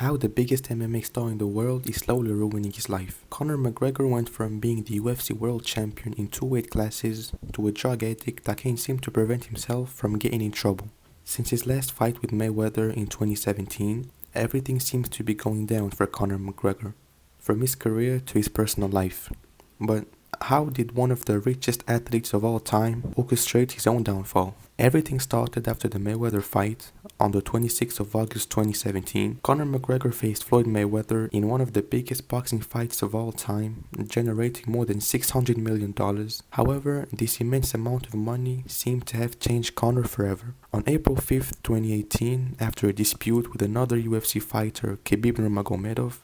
How the biggest MMA star in the world is slowly ruining his life. Conor McGregor went from being the UFC world champion in two weight classes to a drug addict that can't seem to prevent himself from getting in trouble. Since his last fight with Mayweather in 2017, everything seems to be going down for Conor McGregor, from his career to his personal life. But how did one of the richest athletes of all time orchestrate his own downfall? Everything started after the Mayweather fight on the 26th of August 2017. Conor McGregor faced Floyd Mayweather in one of the biggest boxing fights of all time, generating more than $600 million. However, this immense amount of money seemed to have changed Conor forever. On April 5th, 2018, after a dispute with another UFC fighter, Khabib Nurmagomedov,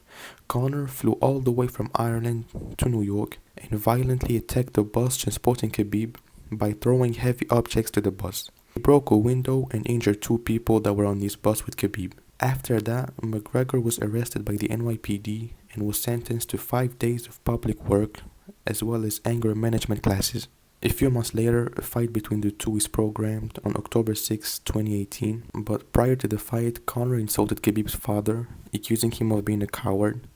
Conor flew all the way from Ireland to New York and violently attacked the bus transporting Khabib by throwing heavy objects to the bus. He broke a window and injured two people that were on this bus with Khabib. After that, McGregor was arrested by the NYPD and was sentenced to 5 days of public work as well as anger management classes. A few months later, a fight between the two is programmed on October 6, 2018, but prior to the fight, Conor insulted Khabib's father, accusing him of being a coward.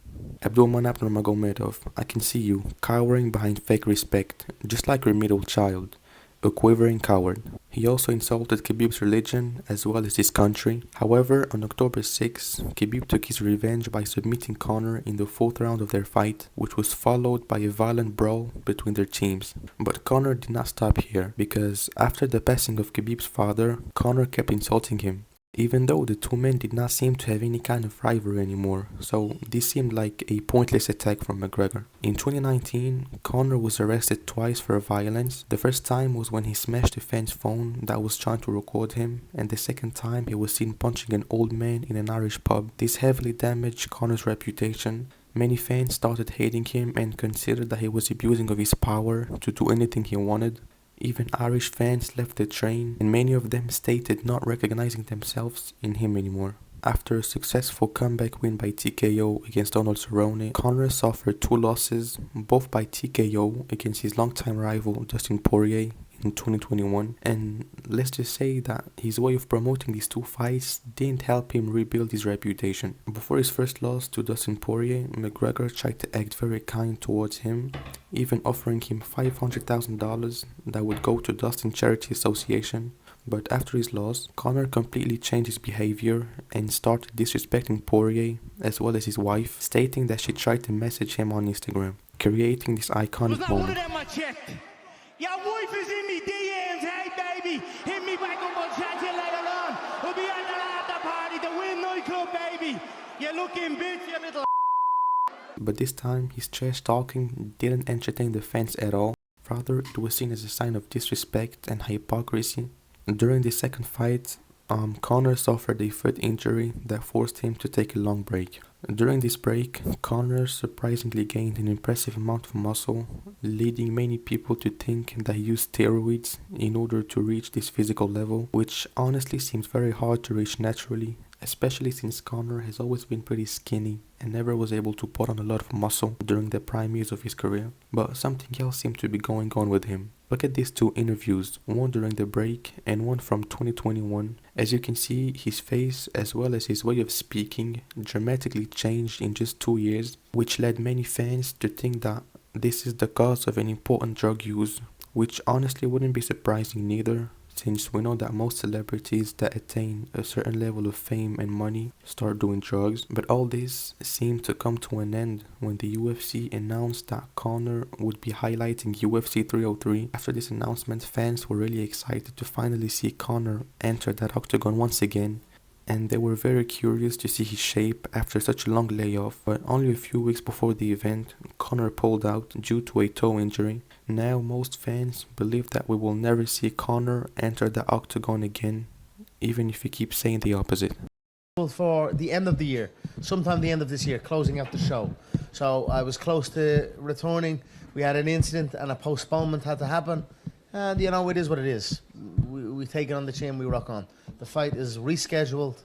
Abdulmanap Nurmagomedov, I can see you, cowering behind fake respect, just like your middle child. A quivering coward. He also insulted Khabib's religion as well as his country. However, on October 6, Khabib took his revenge by submitting Conor in the fourth round of their fight, which was followed by a violent brawl between their teams. But Conor did not stop here, because after the passing of Khabib's father, Conor kept insulting him, even though the two men did not seem to have any kind of rivalry anymore, so this seemed like a pointless attack from McGregor. In 2019, Conor was arrested twice for violence. The first time was when he smashed a fan's phone that was trying to record him, and the second time he was seen punching an old man in an Irish pub. This heavily damaged Conor's reputation. Many fans started hating him and considered that he was abusing of his power to do anything he wanted. Even Irish fans left the train, and many of them stated not recognizing themselves in him anymore. After a successful comeback win by TKO against Donald Cerrone, Conor suffered two losses, both by TKO against his longtime rival Dustin Poirier in 2021, and let's just say that his way of promoting these two fights didn't help him rebuild his reputation. Before his first loss to Dustin Poirier, McGregor tried to act very kind towards him, even offering him $500,000 that would go to Dustin Charity Association. But after his loss, Conor completely changed his behavior and started disrespecting Poirier as well as his wife, stating that she tried to message him on Instagram, creating this iconic moment. Your wife is in me DMs, hey baby, hit me back up, I'll chat to you later on. We'll be at the after party, the Win nightclub, baby. You looking bitch, you little. But this time, his trash talking didn't entertain the fans at all. Rather, it was seen as a sign of disrespect and hypocrisy. During the second fight, Conor suffered a foot injury that forced him to take a long break. During this break, Conor surprisingly gained an impressive amount of muscle, leading many people to think that he used steroids in order to reach this physical level, which honestly seems very hard to reach naturally, especially since Conor has always been pretty skinny and never was able to put on a lot of muscle during the prime years of his career. But something else seemed to be going on with him. Look at these two interviews, one during the break and one from 2021. As you can see, his face as well as his way of speaking dramatically changed in just 2 years, which led many fans to think that this is the cause of an important drug use, which honestly wouldn't be surprising neither, since we know that most celebrities that attain a certain level of fame and money start doing drugs. But all this seemed to come to an end when the UFC announced that Conor would be highlighting UFC 303. After this announcement, fans were really excited to finally see Conor enter that octagon once again, and they were very curious to see his shape after such a long layoff. But only a few weeks before the event, Conor pulled out due to a toe injury. Now most fans believe that we will never see Conor enter the octagon again, even if he keeps saying the opposite. For the end of the year, sometime the end of this year, closing out the show. So I was close to returning. We had an incident and a postponement had to happen. And you know, it is what it is. We take it on the chin, we rock on. The fight is rescheduled.